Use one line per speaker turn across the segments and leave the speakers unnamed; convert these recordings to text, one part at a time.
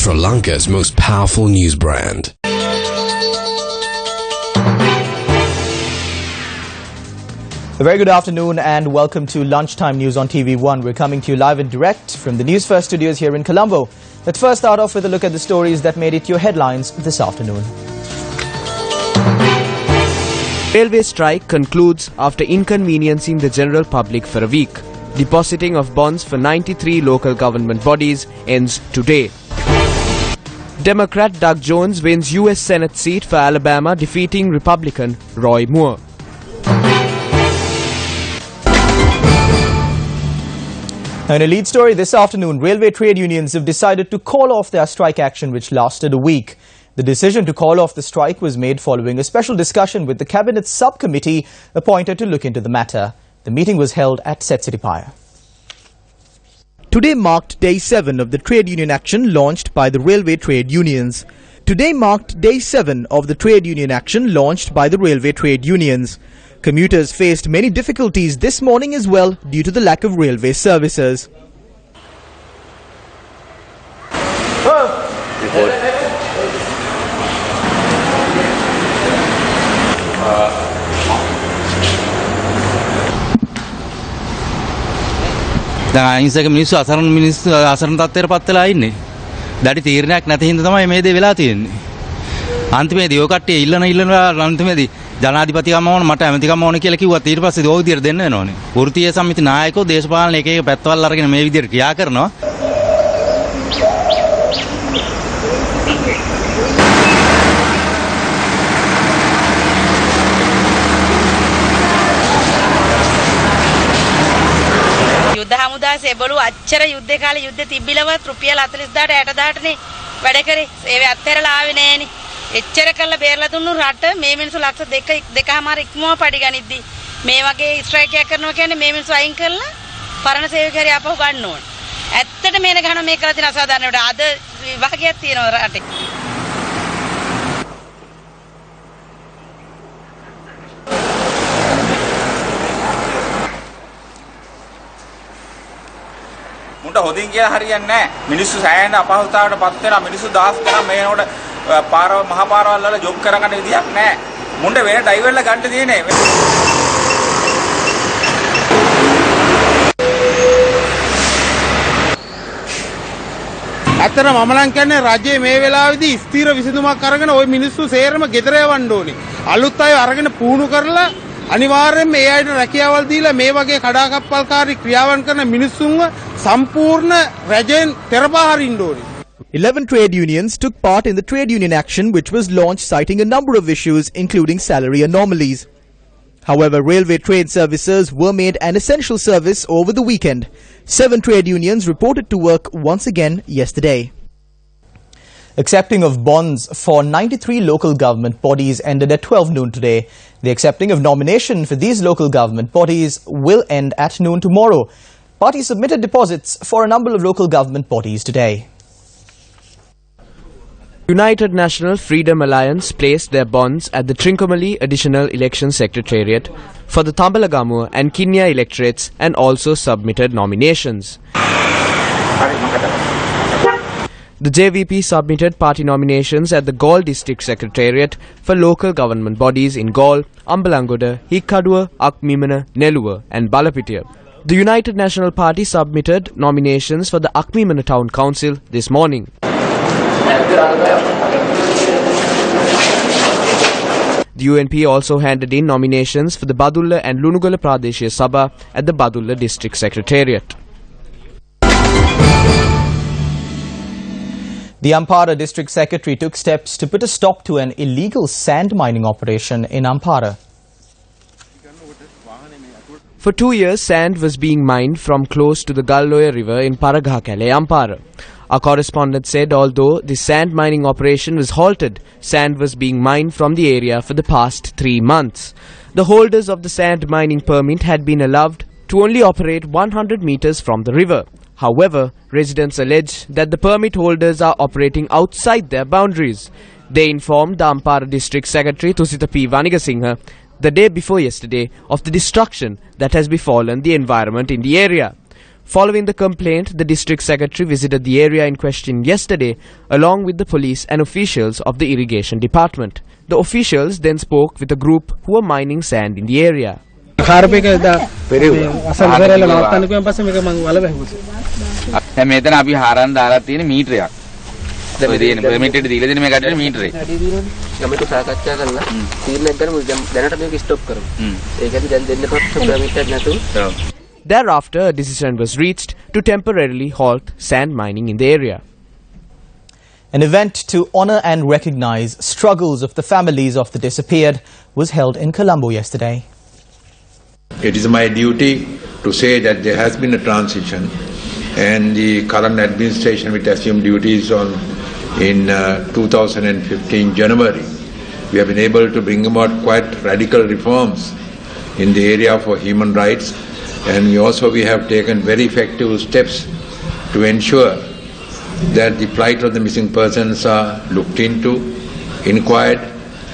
Sri Lanka's most powerful news brand.
A very good afternoon and welcome to Lunchtime News on TV1. We're coming to you live and direct from the Newsfirst studios here in Colombo. Let's first start off with a look at the stories that made it your headlines this afternoon.
Railway strike concludes after inconveniencing the general public for a week. Depositing of bonds for 93 local government bodies ends today. Democrat Doug Jones wins US Senate seat for Alabama, defeating Republican Roy Moore.
In a lead story this afternoon, railway trade unions have decided to call off their strike action, which lasted a week. The decision to call off the strike was made following a special discussion with the Cabinet subcommittee appointed to look into the matter. The meeting was held at Setsiripaya. Today marked Day 7 of the trade union action launched by the railway trade unions. Today marked Day 7 of the trade union action launched by the railway trade unions. Commuters faced many difficulties this morning as well due to the lack of railway services.
දැන් අහිංසක මිනිස්සු අසරණ තත්ත්වයට පත් වෙලා ඉන්නේ. දැඩි තීරණයක් නැති හින්දා තමයි මේ දේ වෙලා තියෙන්නේ. අන්තිමේදී ඔය කට්ටිය ඉල්ලන අන්තිමේදී ජනාධිපතිකම ඕන මට ඇමතිකම ඕන කියලා කිව්වත් ඊට පස්සේ ඔය විදියට දෙන්න වෙනවනේ. වෘත්තීය සමිති නායකයෝ දේශපාලන එක පැත්තවල් අරගෙන මේ විදියට ක්‍රියා කරනවා.
යුද්ධ හමුදා සෙබළු අච්චර යුද්ධ කාලේ යුද්ධ තිබිලවත් රුපියල් 40000ට 60000ටනේ වැඩ කරේ. ඒවේ අත්හැරලා ආවේ නෑනේ. එච්චර කළා බේරලා දුන්නු රට මේ මිනිස්සු ලක්ෂ 2.5 ඉක්මව පඩි ගනිද්දි මේ වගේ ස්ට්‍රයික් එකක් කරනවා කියන්නේ මේ මිනිස්සු අයින් කරලා පරණ සේවකයරි ආපහු ගන්න ඕන. ඇත්තට මේන ගහන මේ කරලා තියෙන අසාධාරණයට අද විභාගයක් තියෙනවා රටේ.
මුන්ට හොදින් කියලා හරියන්නේ නැහැ. මිනිස්සු සෑහෙන අපහසුතාවයට පත් වෙනවා. මිනිස්සු දහස් ගණන් මේනකොට පාරවල් මහා පාරවල් වල ජොබ් කරගන්න විදියක් නැහැ. මුන්ට වෙන ඩ්‍රයිවර්ලා ගන්න තියෙන්නේ.
ඇත්තට මම නම් කියන්නේ රජයේ මේ වෙලාවේදී ස්ථිර විසඳුමක් අරගෙන ওই මිනිස්සු සේරම ගෙදර යවන්න ඕනේ. අලුත් අය අරගෙන පුහුණු කරලා අනිවාර්යෙන්ම මේ අයට රැකියාවල් දීලා මේ වගේ කඩාකප්පල්කාරී ක්‍රියාවන් කරන මිනිස්සුන්ව සම්පූර්ණ රජයෙන් තෙරපහරින්න ඕනේ.
11 trade unions took part in the trade union action, which was launched citing a number of issues including salary anomalies. However, railway trade services were made an essential service over the weekend. 7 trade unions reported to work once again yesterday. Accepting of bonds for 93 local government bodies ended at 12 noon today. The accepting of nomination for these local government bodies will end at noon tomorrow. Parties submitted deposits for a number of local government bodies today.
United National Freedom Alliance placed their bonds at the Trincomalee Additional Election Secretariat for the Tambalagamu and Kinya electorates and also submitted nominations. The JVP submitted party nominations at the Galle District Secretariat for local government bodies in Galle, Ambalangoda, Hikkaduwa, Akmimana, Neluwa and Balapitiya. The United National Party submitted nominations for the Akmimana Town Council this morning. The UNP also handed in nominations for the Badulla and Lunugala Pradeshiya Sabha at the Badulla District Secretariat.
The Ampara District Secretary took steps to put a stop to an illegal sand mining operation in Ampara.
For 2 years, sand was being mined from close to the Galloya River in Paragakale, Ampara. Our correspondent said although the sand mining operation was halted, sand was being mined from the area for the past 3 months. The holders of the sand mining permit had been allowed to only operate 100 meters from the river. However, residents allege that the permit holders are operating outside their boundaries. They informed the Ampara District Secretary Tusita P. Vanigasinghe the day before yesterday of the destruction that has befallen the environment in the area. Following the complaint, the district secretary visited the area in question yesterday along with the police and officials of the irrigation department. The officials then spoke with a group who were mining sand in the area.
මෙතන අපි හරන් දාලා තියෙන මීටරයක්. දැන් permit දීලා දෙන මේ ගැටේ මීටරේ.
ගමට සාකච්ඡා කරලා තීරණයක් ගන්න දැනට මේක ස්ටොප් කරමු. ඒකෙන් දැන් දෙන්නකොට පර්මිට් එක නැතුව.
Thereafter, a decision was reached to temporarily halt sand mining in the area.
An event to honor and recognize struggles of the families of the disappeared was held in Colombo yesterday.
It is my duty to say that there has been a transition, and the current administration, which assumed duties in 2015 January, we have been able to bring about quite radical reforms in the area for human rights, and we have taken very effective steps to ensure that the plight of the missing persons are looked into, inquired,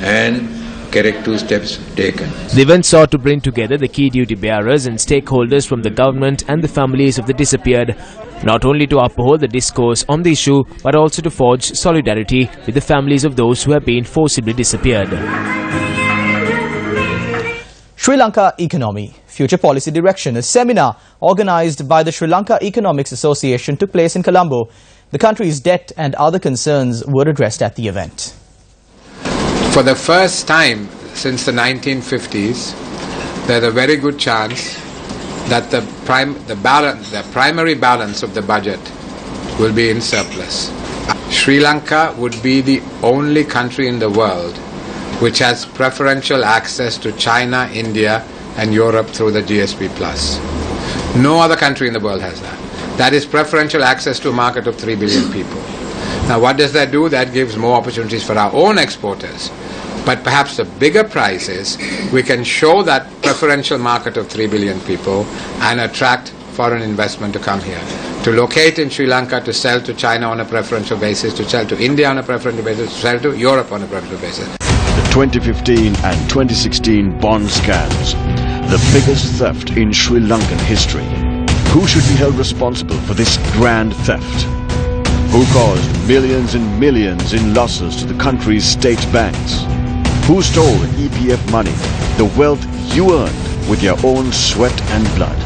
and corrective steps taken.
The event sought to bring together the key duty bearers and stakeholders from the government and the families of the disappeared, not only to uphold the discourse on the issue, but also to forge solidarity with the families of those who have been forcibly disappeared.
Sri Lanka Economy Future Policy Direction, a seminar organized by the Sri Lanka Economics Association, took place in Colombo. The country's debt and other concerns were addressed at the event.
For the first time since the 1950s, there's a very good chance that the primary balance of the budget will be in surplus. Sri Lanka would be the only country in the world which has preferential access to China, India, and Europe through the GSP+. No other country in the world has that. That is preferential access to a market of 3 billion people. Now, what does that do? That gives more opportunities for our own exporters. But perhaps the bigger prize is we can show that preferential market of 3 billion people and attract foreign investment to come here, to locate in Sri Lanka, to sell to China on a preferential basis, to sell to India on a preferential basis, to sell to Europe on a preferential basis.
The 2015 and 2016 bond scams, the biggest theft in Sri Lankan history. Who should be held responsible for this grand theft? Who caused millions and millions in losses to the country's state banks? Who stole EPF money, the wealth you earned with your own sweat and blood?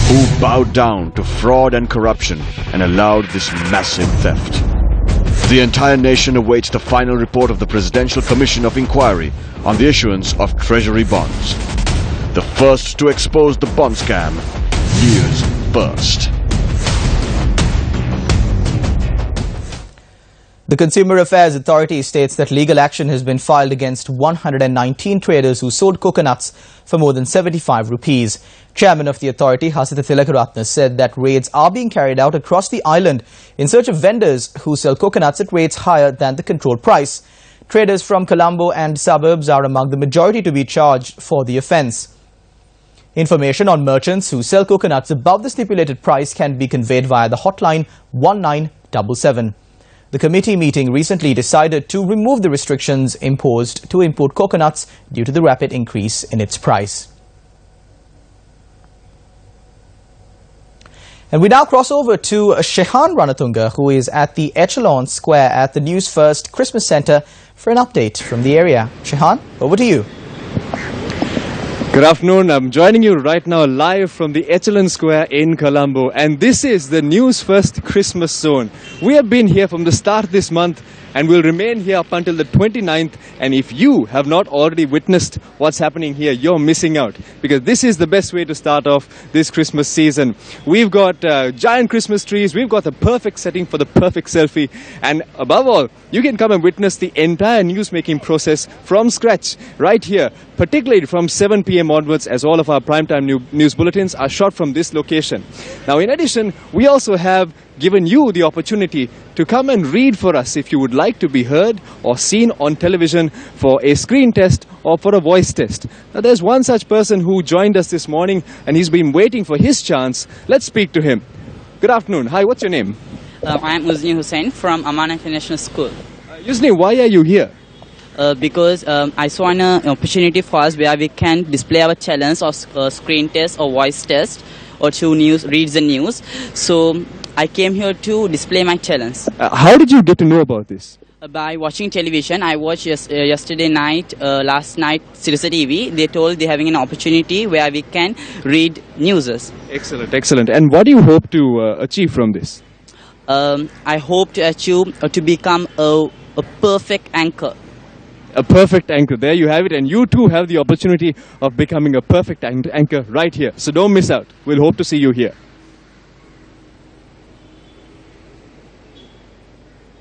Who bowed down to fraud and corruption and allowed this massive theft? The entire nation awaits the final report of the Presidential Commission of Inquiry on the issuance of Treasury bonds. The first to expose the bond scam, years first.
The Consumer Affairs Authority states that legal action has been filed against 119 traders who sold coconuts for more than 75 rupees. Chairman of the authority, Hasita Tilakaratne, said that raids are being carried out across the island in search of vendors who sell coconuts at rates higher than the controlled price. Traders from Colombo and suburbs are among the majority to be charged for the offence. Information on merchants who sell coconuts above the stipulated price can be conveyed via the hotline 1977. The committee meeting recently decided to remove the restrictions imposed to import coconuts due to the rapid increase in its price. And we now cross over to Shehan Ranatunga, who is at the Echelon Square at the Newsfirst Christmas Centre for an update from the area. Shehan, over to you.
Good afternoon. I'm joining you right now live from the Echelon Square in Colombo, and this is the Newsfirst Christmas Zone. We have been here from the start of this month and will remain here up until the 29th, and if you have not already witnessed what's happening here, you're missing out, because this is the best way to start off this Christmas season. We've got giant Christmas trees, we've got the perfect setting for the perfect selfie, and above all, you can come and witness the entire news-making process from scratch right here, particularly from 7 p.m. onwards, as all of our primetime news bulletins are shot from this location. Now, in addition, we also have given you the opportunity to come and read for us if you would like to be heard or seen on television for a screen test or for a voice test. Now, there's one such person who joined us this morning and he's been waiting for his chance. Let's speak to him. Good afternoon. Hi, what's your name?
I'm Uzni Hussain from Amman International School.
Uzni, why are you here?
Because I saw an opportunity for us where we can display our challenge of screen test or voice test or to reads the news. So I came here to display my talents.
How did you get to know about this?
By watching television. I watched yesterday night, last night, Sirisa TV. They told they're having an opportunity where we can read newses.
Excellent, excellent. And what do you hope to achieve from this?
I hope to achieve to become a perfect anchor.
A perfect anchor. There you have it. And you too have the opportunity of becoming a perfect anchor right here. So don't miss out. We'll hope to see you here.